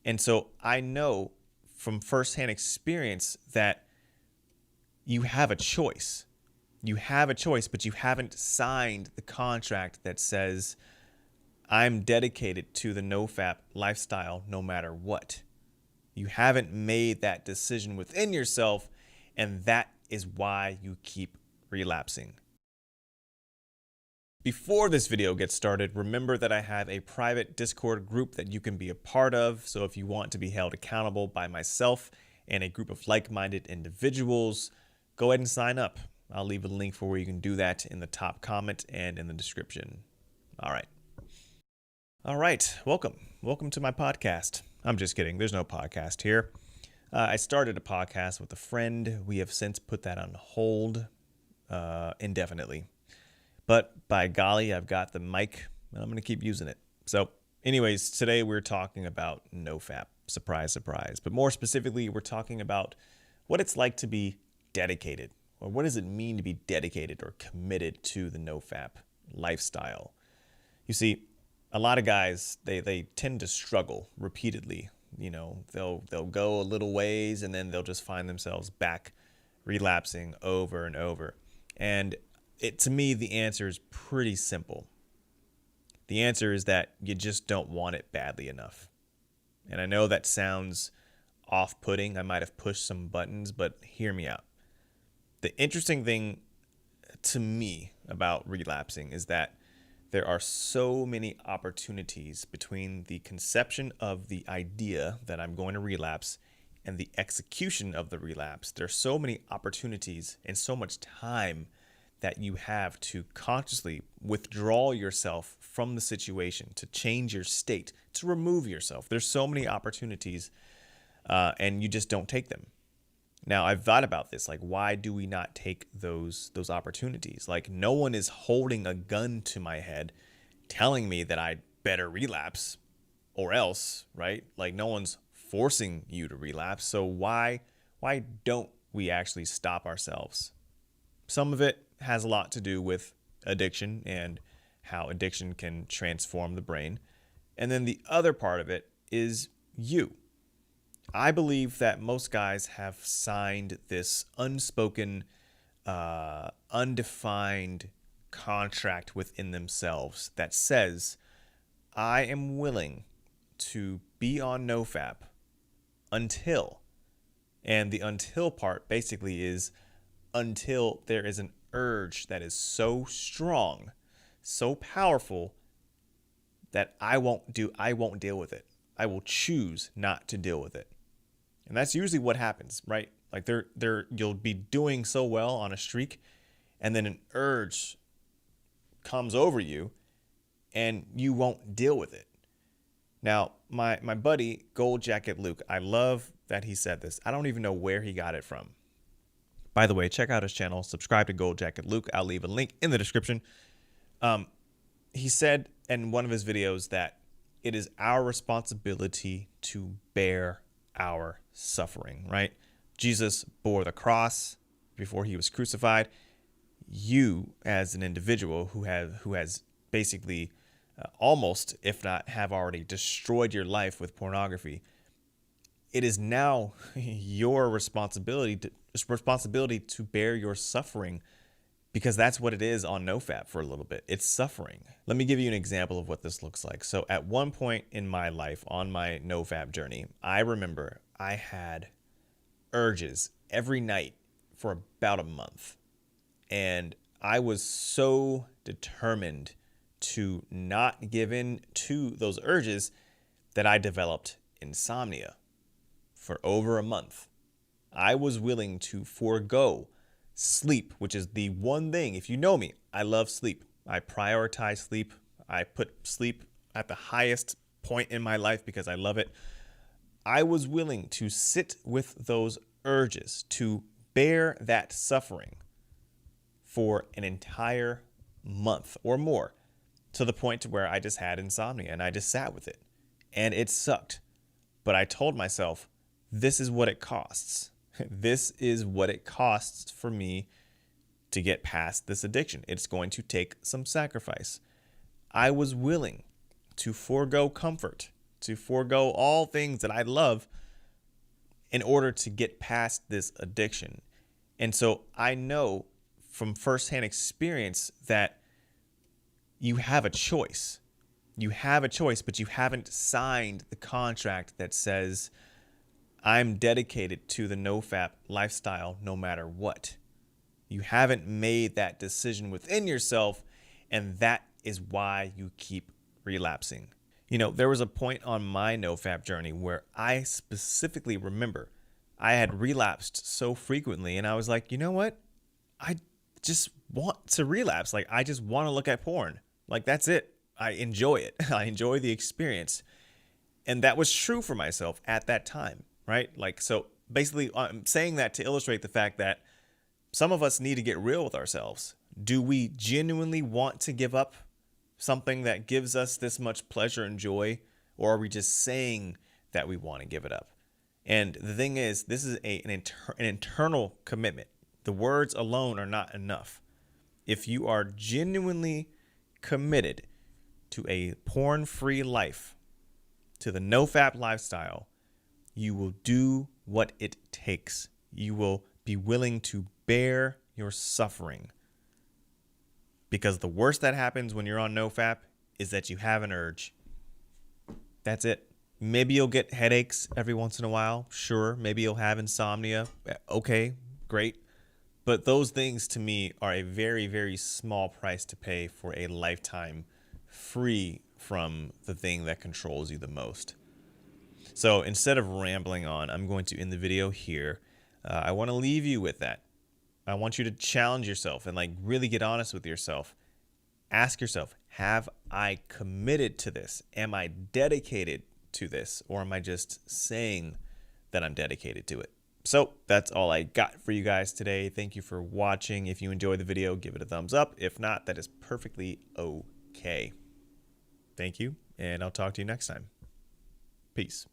And so I know from firsthand experience that you have a choice. You have a choice, but you haven't signed the contract that says, I'm dedicated to the nofap lifestyle no matter what. You haven't made that decision within yourself, and that is why you keep relapsing. Before this video gets started, remember that I have a private Discord group that you can be a part of. So if you want to be held accountable by myself and a group of like-minded individuals, go ahead and sign up. I'll leave a link for where you can do that in the top comment and in the description. All right. Welcome to my podcast. I'm just kidding. There's no podcast here. I started a podcast with a friend. We have since put that on hold indefinitely. But by golly, I've got the mic and I'm going to keep using it. So anyways, today we're talking about nofap. Surprise, surprise. But more specifically, we're talking about what it's like to be dedicated. Or what does it mean to be dedicated or committed to the nofap lifestyle? You see, a lot of guys, they tend to struggle repeatedly. You know, they'll go a little ways and then they'll just find themselves back relapsing over and over. And to me, the answer is pretty simple. The answer is that you just don't want it badly enough. And I know that sounds off-putting. I might have pushed some buttons, but hear me out. The interesting thing to me about relapsing is that there are so many opportunities between the conception of the idea that I'm going to relapse and the execution of the relapse. There are so many opportunities and so much time that you have to consciously withdraw yourself from the situation, to change your state, to remove yourself. There's so many opportunities and you just don't take them. Now, I've thought about this, like, why do we not take those opportunities? Like, no one is holding a gun to my head telling me that I better relapse or else, right? Like, no one's forcing you to relapse. So why don't we actually stop ourselves? Some of it has a lot to do with addiction and how addiction can transform the brain. And then the other part of it is you. I believe that most guys have signed this unspoken, undefined contract within themselves that says, I am willing to be on nofap until, and the until part basically is until there is an urge that is so strong, so powerful that I won't deal with it. I will choose not to deal with it. And that's usually what happens, right? Like you'll be doing so well on a streak and then an urge comes over you and you won't deal with it. Now, my buddy, Gold Jacket Luke, I love that he said this. I don't even know where he got it from. By the way, check out his channel, subscribe to Gold Jacket Luke. I'll leave a link in the description. He said in one of his videos that it is our responsibility to bear our suffering, right? Jesus bore the cross before he was crucified. You, as an individual who has basically almost, if not have already destroyed your life with pornography, it is now your responsibility to bear your suffering, because that's what it is on nofap for a little bit. It's suffering. Let me give you an example of what this looks like. So at one point in my life on my nofap journey, I remember I had urges every night for about a month. And I was so determined to not give in to those urges that I developed insomnia for over a month. I was willing to forego sleep, which is the one thing, if you know me, I love sleep. I prioritize sleep. I put sleep at the highest point in my life because I love it. I was willing to sit with those urges, to bear that suffering for an entire month or more, to the point to where I just had insomnia and I just sat with it and it sucked. But I told myself, this is what it costs. This is what it costs for me to get past this addiction. It's going to take some sacrifice. I was willing to forego comfort, to forego all things that I love in order to get past this addiction. And so I know from firsthand experience that you have a choice. You have a choice, but you haven't signed the contract that says, I'm dedicated to the nofap lifestyle no matter what. You haven't made that decision within yourself, and that is why you keep relapsing. You know, there was a point on my nofap journey where I specifically remember I had relapsed so frequently, and I was like, you know what? I just want to relapse. Like, I just want to look at porn. Like, that's it. I enjoy it. I enjoy the experience. And that was true for myself at that time, right? Like, so basically, I'm saying that to illustrate the fact that some of us need to get real with ourselves. Do we genuinely want to give up something that gives us this much pleasure and joy? Or are we just saying that we want to give it up? And the thing is, this is an internal commitment. The words alone are not enough. If you are genuinely committed to a porn-free life, to the nofap lifestyle, you will do what it takes. You will be willing to bear your suffering. Because the worst that happens when you're on nofap is that you have an urge. That's it. Maybe you'll get headaches every once in a while. Sure. Maybe you'll have insomnia. Okay, great. But those things to me are a very, very small price to pay for a lifetime free from the thing that controls you the most. So instead of rambling on, I'm going to end the video here. I want to leave you with that. I want you to challenge yourself and like really get honest with yourself. Ask yourself, have I committed to this? Am I dedicated to this? Or am I just saying that I'm dedicated to it? So that's all I got for you guys today. Thank you for watching. If you enjoyed the video, give it a thumbs up. If not, that is perfectly okay. Thank you, and I'll talk to you next time. Peace.